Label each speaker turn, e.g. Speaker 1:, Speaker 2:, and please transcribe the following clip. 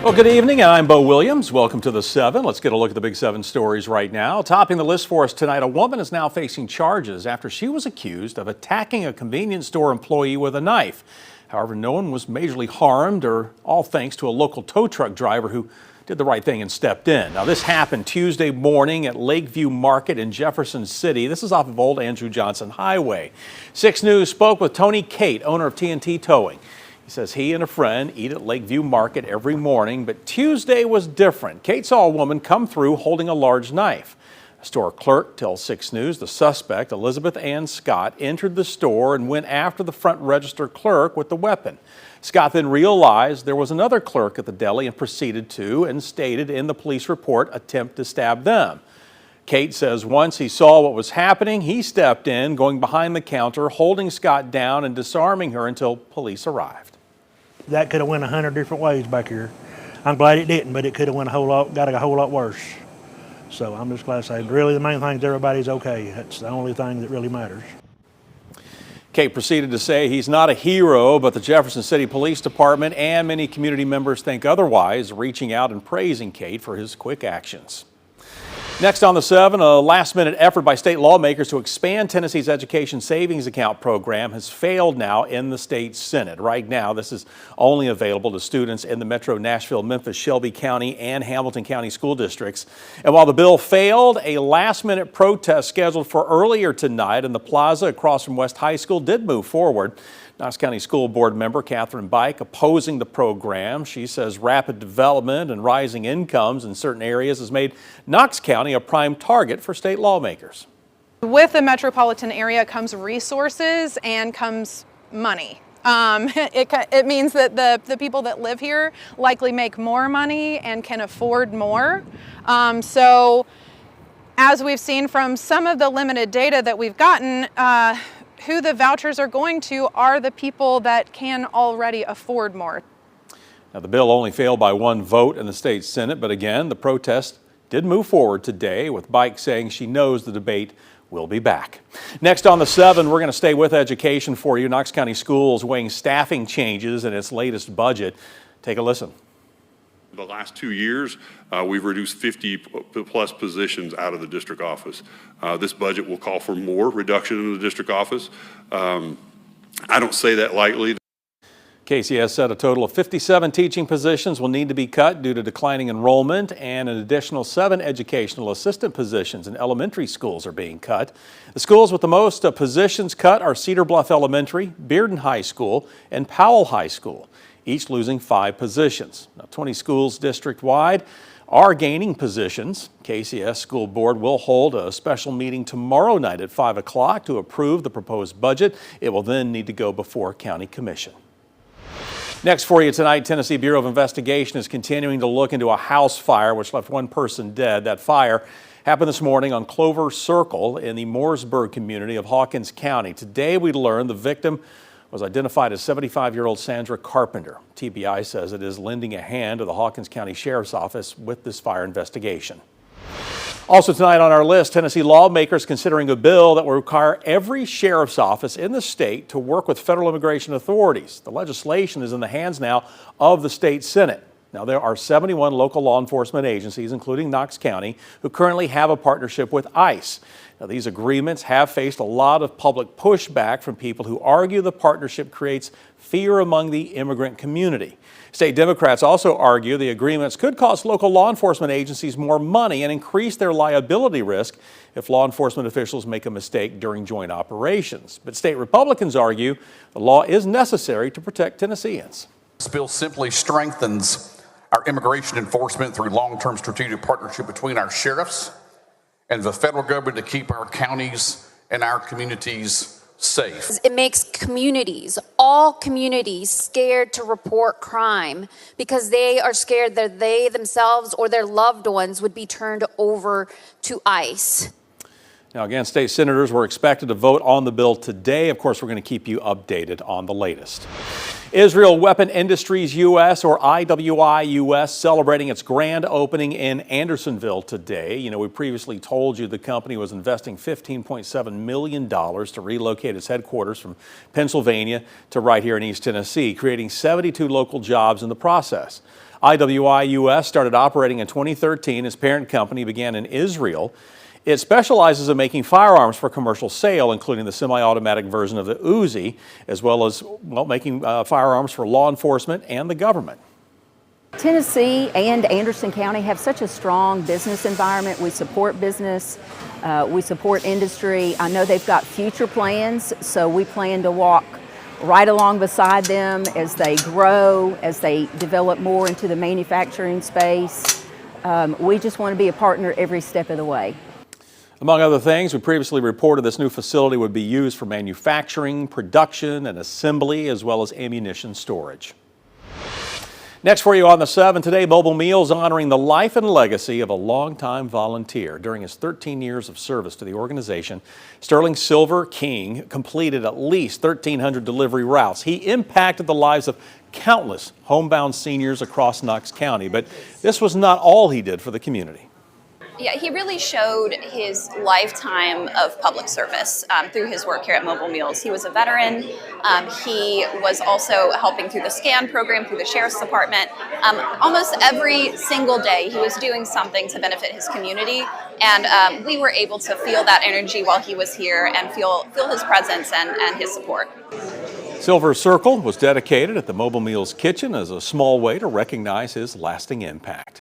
Speaker 1: Well, good evening. I'm Bo Williams. Welcome to the 7. Let's get a look at the big 7 stories right now. Topping the list for us tonight, a woman is now facing charges after she was accused of attacking a convenience store employee with a knife. However, no one was majorly harmed, or all thanks to a local tow truck driver who did the right thing and stepped in. Now, this happened Tuesday morning at Lakeview Market in Jefferson City. This is off of Old Andrew Johnson Highway. 6 News spoke with Tony Cate, owner of TNT Towing. He says he and a friend eat at Lakeview Market every morning, but Tuesday was different. Cate saw a woman come through holding a large knife. A store clerk tells 6 News the suspect, Elizabeth Ann Scott, entered the store and went after the front register clerk with the weapon. Scott then realized there was another clerk at the deli and proceeded to, and stated in the police report, attempt to stab them. Cate says once he saw what was happening, he stepped in, going behind the counter, holding Scott down and disarming her until police arrived.
Speaker 2: That could have went 100 different ways back here. I'm glad it didn't, but it could have went got a whole lot worse. So I'm just glad to say, really the main thing is everybody's okay. That's the only thing that really matters.
Speaker 1: Cate proceeded to say he's not a hero, but the Jefferson City Police Department and many community members think otherwise, reaching out and praising Cate for his quick actions. Next on the 7, a last-minute effort by state lawmakers to expand Tennessee's education savings account program has failed now in the state Senate. Right now, this is only available to students in the Metro Nashville, Memphis, Shelby County, and Hamilton County school districts. And while the bill failed, a last-minute protest scheduled for earlier tonight in the plaza across from West High School did move forward. Knox County School Board member Catherine Bike opposing the program. She says rapid development and rising incomes in certain areas has made Knox County a prime target for state lawmakers.
Speaker 3: With the metropolitan area comes resources and comes money. It means that the people that live here likely make more money and can afford more. So as we've seen from some of the limited data that we've gotten, who the vouchers are going to are the people that can already afford more.
Speaker 1: Now, the bill only failed by 1 vote in the state Senate, but again, the protest did move forward today, with Bike saying she knows the debate will be back. Next on the 7, we're going to stay with education for you. Knox County Schools weighing staffing changes in its latest budget. Take a listen.
Speaker 4: The last 2 years, we've reduced 50 plus positions out of the district office. This budget will call for more reduction in the district office. I don't say that lightly.
Speaker 1: KCS said a total of 57 teaching positions will need to be cut due to declining enrollment, and an additional 7 educational assistant positions in elementary schools are being cut. The schools with the most positions cut are Cedar Bluff Elementary, Bearden High School, and Powell High School, each losing 5 positions. Now, 20 schools district-wide are gaining positions. KCS School Board will hold a special meeting tomorrow night at 5 o'clock to approve the proposed budget. It will then need to go before County Commission. Next for you tonight, Tennessee Bureau of Investigation is continuing to look into a house fire which left 1 person dead. That fire happened this morning on Clover Circle in the Mooresburg community of Hawkins County. Today we learned the victim was identified as 75-year-old Sandra Carpenter. TBI says it is lending a hand to the Hawkins County Sheriff's Office with this fire investigation. Also tonight on our list, Tennessee lawmakers considering a bill that will require every sheriff's office in the state to work with federal immigration authorities. The legislation is in the hands now of the state Senate. Now, there are 71 local law enforcement agencies, including Knox County, who currently have a partnership with ICE. Now, these agreements have faced a lot of public pushback from people who argue the partnership creates fear among the immigrant community. State Democrats also argue the agreements could cost local law enforcement agencies more money and increase their liability risk if law enforcement officials make a mistake during joint operations. But state Republicans argue the law is necessary to protect Tennesseans.
Speaker 5: This bill simply strengthens our immigration enforcement through long-term strategic partnership between our sheriffs and the federal government to keep our counties and our communities safe.
Speaker 6: It makes communities, all communities, scared to report crime because they are scared that they themselves or their loved ones would be turned over to ICE.
Speaker 1: Now, again, state senators were expected to vote on the bill today. Of course, we're going to keep you updated on the latest. Israel Weapon Industries U.S., or IWI U.S., celebrating its grand opening in Andersonville today. You know, we previously told you the company was investing $15.7 million to relocate its headquarters from Pennsylvania to right here in East Tennessee, creating 72 local jobs in the process. IWI US started operating in 2013. Its parent company began in Israel. It specializes in making firearms for commercial sale, including the semi-automatic version of the Uzi, as well as making firearms for law enforcement and the government.
Speaker 7: Tennessee and Anderson County have such a strong business environment. We support business, we support industry. I know they've got future plans, so we plan to walk right along beside them as they grow, as they develop more into the manufacturing space. We just want to be a partner every step of the way.
Speaker 1: Among other things, we previously reported this new facility would be used for manufacturing, production, and assembly, as well as ammunition storage. Next for you on the 7 today, Mobile Meals honoring the life and legacy of a longtime volunteer. During his 13 years of service to the organization, Sterling Silver King completed at least 1,300 delivery routes. He impacted the lives of countless homebound seniors across Knox County, but this was not all he did for the community.
Speaker 8: Yeah, he really showed his lifetime of public service through his work here at Mobile Meals. He was a veteran. He was also helping through the SCAN program, through the Sheriff's Department. Almost every single day, he was doing something to benefit his community. And we were able to feel that energy while he was here and feel his presence and his support.
Speaker 1: Silver's Circle was dedicated at the Mobile Meals Kitchen as a small way to recognize his lasting impact.